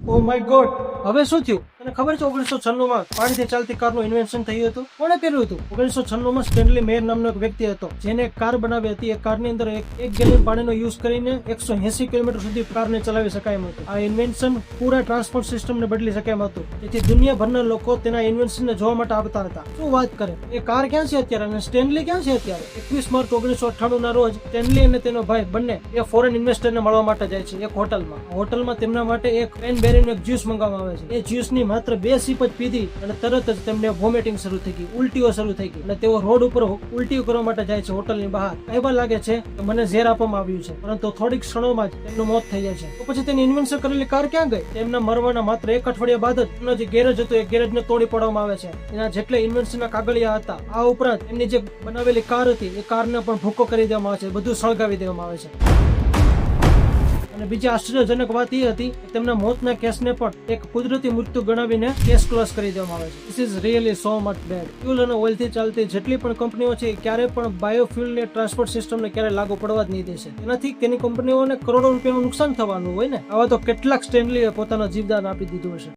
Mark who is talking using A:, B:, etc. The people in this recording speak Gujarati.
A: ઓ માય ગોડ, હવે શું થયું? તને ખબર છે 1996 માં પાણીથી ચાલતી કારનું ઇન્વેન્શન થયું હતું? કોણે કર્યું હતું? 1996 માં સ્ટેનલી મેયર નામનો એક વ્યક્તિ હતો જેને એક કાર બનાવી હતી. એ કારની અંદર એક ગેલન પાણીનો યુઝ કરીને 180 કિલોમીટર સુધી કારને ચલાવી શકાય એમ હતું. આ ઇન્વેન્શન પૂરા ટ્રાન્સપોર્ટ સિસ્ટમને બદલી શકે એમ હતું, જેથી દુનિયાભરના લોકો તેના ઇન્વેન્શનને જોવા માટે આવતા હતા. શું વાત કરે! એ કાર ક્યાં છે અત્યારે અને સ્ટેનલી ક્યાં છે અત્યારે? 21 માર્ચ 1998 ના રોજ સ્ટેનલી અને તેનો ભાઈ બંને એ ફોરેન ઇન્વેસ્ટરને મળવા માટે જાય છે એક હોટલમાં તેમના માટે એક ક્રેનબેરીનું એક જ્યુસ મંગાવવામાં આવે છે. એ જ્યુસની માત્ર 2 સિપ જ પીધી અને તરત જ તેમને વોમિટિંગ શરૂ થઈ ગઈ, ઉલટીઓ શરૂ થઈ ગઈ અને તેઓ રોડ ઉપર ઉલટીઓ કરવા માટે જાય છે. હોટલની બહાર કહેવા લાગે છે કે મને ઝેર આપવામાં આવ્યું છે, પરંતુ થોડીક ક્ષણોમાં જ તેમનું મોત થઈ જાય છે. તો પછી તેની ઇન્વેન્શન કરેલી કાર ક્યાં ગઈ? તેમના મરવાના માત્ર એક અઠવાડિયા બાદ જ તેમનો જે ગેરેજ હતો એ ગેરેજને તોડી પાડવામાં આવે છે. એના જેટલા ઇન્વેન્શનના કાગળિયા હતા, આ ઉપરાંત એમની જે બનાવેલી કાર હતી એ કારને પણ ભૂકો કરી દેવામાં આવે છે, બધું સળગાવી દેવામાં આવે છે. અને બીજી આશ્ચર્યજનક વાત એ હતી કે તેમના મોતના કેસને પણ એક કુદરતી મૃત્યુ ગણાવીને કેસ ક્લોઝ કરી દેવામાં આવે છે. This is really so much bad. Fuel અને ઓઇલથી ચાલતી જેટલી પણ કંપનીઓ છે એ ક્યારે પણ બાયોફ્યુલની ટ્રાન્સપોર્ટ સિસ્ટમને ક્યારે લાગુ પડવા જ નહીં દેશે. એનાથી તેની કંપનીઓને કરોડો રૂપિયાનું નુકસાન થવાનું હોય ને. આવા તો કેટલાક સ્ટેનલીએ પોતાનો જીવદાન આપી દીધું હશે.